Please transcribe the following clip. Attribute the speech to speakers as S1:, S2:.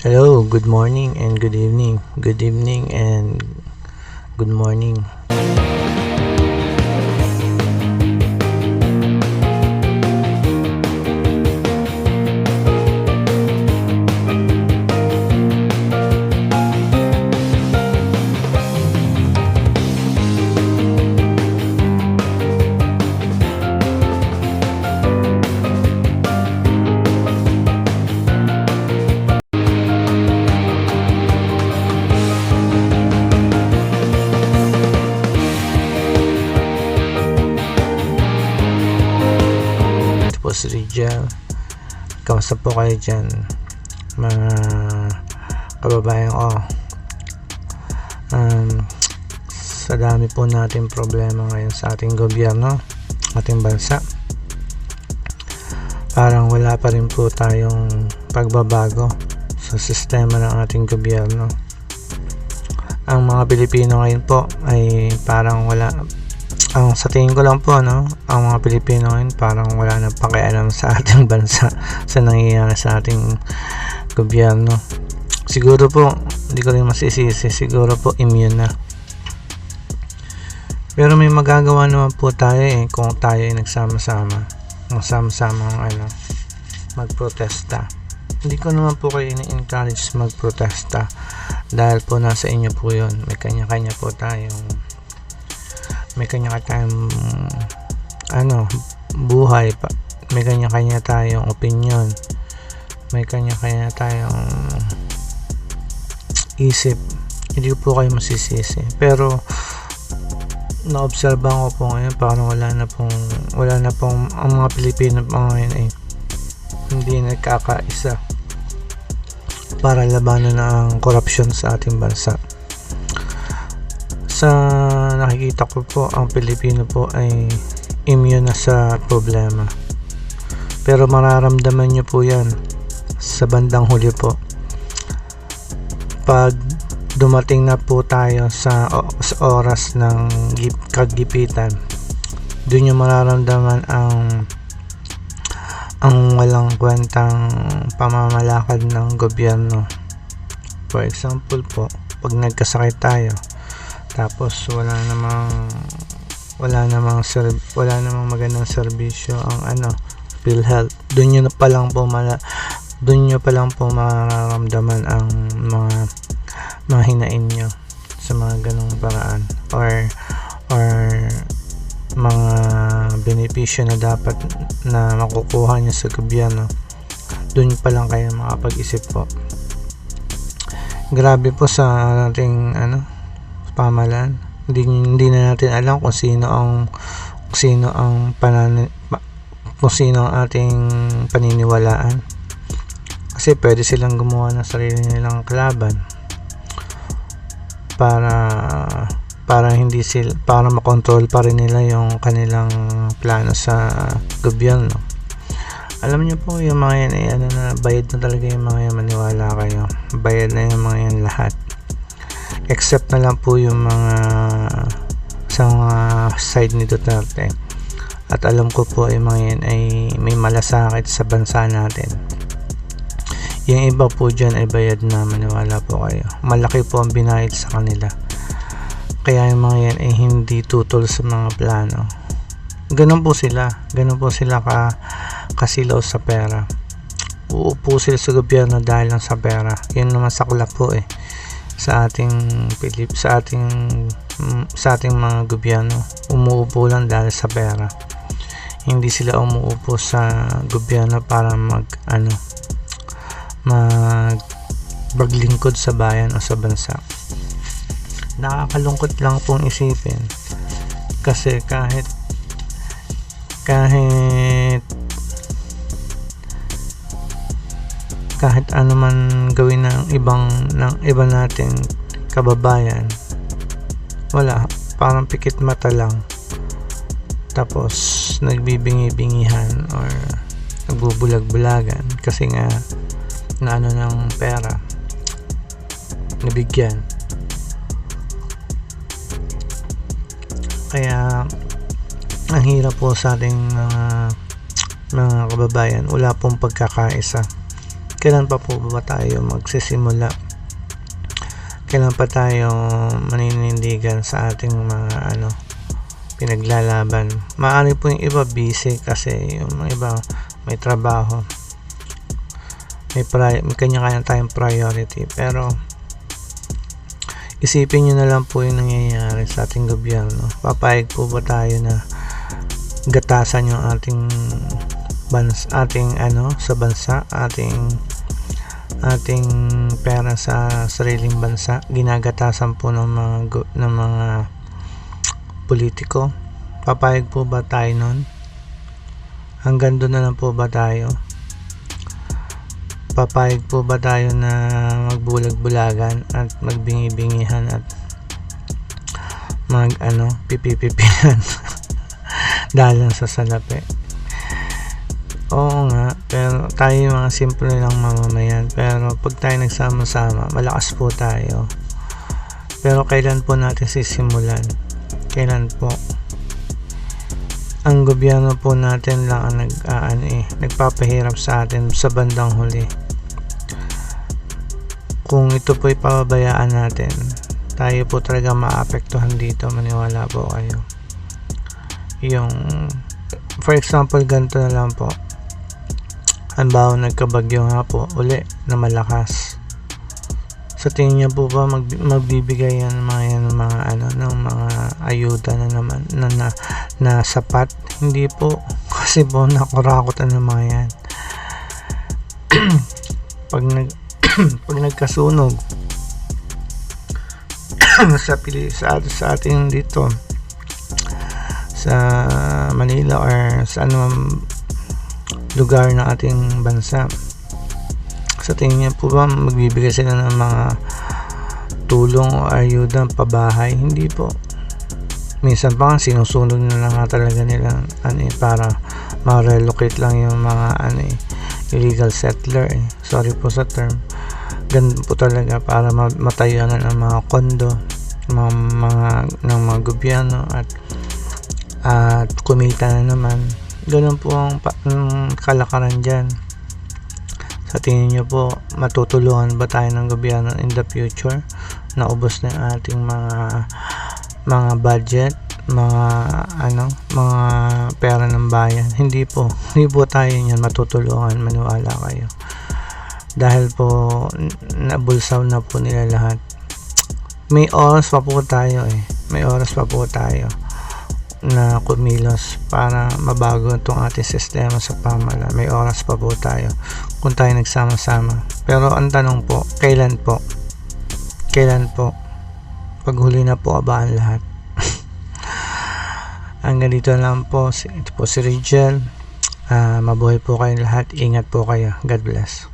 S1: Hello, good morning and good evening. Good evening and good morning. Ito po si Rijal. Kamusta po kayo dyan, mga kababayan ko? Sa dami po natin problema ngayon sa ating gobyerno, ating bansa. Parang wala pa rin po tayong pagbabago sa sistema ng ating gobyerno. Ang mga Pilipino ngayon po ay parang wala, ang sa tingin ko lang po, ang mga Pilipino ngayon parang wala na pakialam sa ating bansa, sa nangyayari sa ating gobyerno. Siguro po, hindi ko rin masisisi, siguro po immune na. Pero may magagawa naman po tayo kung tayo ay nagsama-sama magprotesta. Hindi ko naman po kayo in-encourage magprotesta dahil po nasa inyo po yun. May kanya-kanya tayong buhay pa. May kanya-kanya tayong opinion. May kanya-kanya tayong isip. Hindi ko po kayo masisisi. Pero naobserbahan ko po ngayon parang wala na pong ang mga Pilipino po ngayon ay hindi nagkakaisa para labanan ang korupsyon sa ating bansa. Sa nakikita ko po, ang Pilipino po ay immune na sa problema. Pero mararamdaman nyo po yan sa bandang huli po. Pag dumating na po tayo sa oras ng kagipitan, doon nyo mararamdaman ang walang kwentang pamamalakad ng gobyerno. For example po, pag nagkasakit tayo, tapos wala namang magandang serbisyo ang PhilHealth, doon nyo pa lang po mararamdaman ang mga hinain nyo sa mga ganong paraan, or mga benepisyo na dapat na makukuha nyo sa gobyerno. Doon pa lang kayo makapag-isip po. Grabe po sa ating pamahalaan. Hindi na natin alam kung sino ang ating paniniwalaan, kasi pwede silang gumawa ng sarili nilang kalaban para makontrol pa rin nila yung kanilang plano sa gobyerno. Alam niyo po, yung mga yan ay bayad na talaga yung mga yan, maniwala kayo. Bayad na yung mga yan lahat. Except na lang po yung mga sa mga side ni Duterte. At alam ko po yung mga yan ay may malasakit sa bansa natin. Yung iba po dyan ay bayad na, maniwala po kayo. Malaki po ang binayad sa kanila. Kaya yung mga yan ay hindi tutol sa mga plano. Ganun po sila kasilaw sa pera. Uupo sila sa gobyerno dahil lang sa pera. Yun naman saklap po sa ating mga gobyerno. Umuupo lang dahil sa pera. Hindi sila umuupo sa gobyerno para maglingkod sa bayan o sa bansa. Nakakalungkot lang pong isipin, kasi kahit ano man gawin ng iba nating kababayan, wala, parang pikit mata lang, tapos nagbibingi-bingihan or nagbubulag-bulagan kasi nga ng pera nabigyan. Kaya ang hirap po sa ating mga kababayan, wala pong pagkakaisa. Kailan pa po ba tayo magsisimula? Kailan pa tayo maninindigan sa ating mga pinaglalaban? Maaari po yung iba busy kasi yung mga iba may trabaho, may kanya-kanya tayong priority, pero isipin nyo na lang po yung nangyayari sa ating gobyerno. Papayag po ba tayo na gatasan yung ating sa bansa, ating pera sa sariling bansa, ginagatasan po ng mga politiko? Papayag po ba tayo nun? Hanggang doon na lang po ba tayo? Papayag po ba tayo na magbulag-bulagan at magbingi-bingihan at pipipipihan dahil sa salapi? Oo nga, pero tayo mga simple lang mamamayan, pero pag tayo nagsama-sama, malakas po tayo. Pero kailan po natin sisimulan? Kailan po? Ang gobyerno po natin lang ang nagpapahirap sa atin sa bandang huli. Kung ito po ipababayaan natin, tayo po talaga maapektuhan dito, maniwala po kayo. For example, ganito na lang po. Halimbawa, nagkabagyo nga po uli na malakas. Sa tingin niyo po ba magbibigay yan ng mga ayuda na naman na sapat? Hindi po, kasi po nakurakotan ng mga yan. pag nagkasunog sa ating dito sa Manila or sa lugar ng ating bansa, sa tingin niyo po ba magbibigay sila ng mga tulong o ayuda pabahay? Hindi po. Minsan pa nga sinusunod na lang talaga nila para ma-relocate lang yung mga illegal settler. Sorry po sa term. Ganun po talaga, para matayo na ng mga kondo ng mga gobyerno at kumita na naman. Ganun po ang kalakaran dyan. Sa tingin nyo po, matutulungan ba tayo ng gobyerno in the future? Naubos na yung ating mga budget, mga pera ng bayan. Hindi po tayo niyan matutulungan, maniwala kayo. Dahil po nabulsaw na po nila lahat. May oras pa po tayo na kumilos para mabago itong ating sistema sa pamahalaan. May oras pa po tayo kung tayo nagsama-sama. Pero ang tanong po, kailan po? Pag huli na po abaan lahat. Hanggang dito lang po. Ito po si Rigel. Mabuhay po kayong lahat. Ingat po kayo. God bless.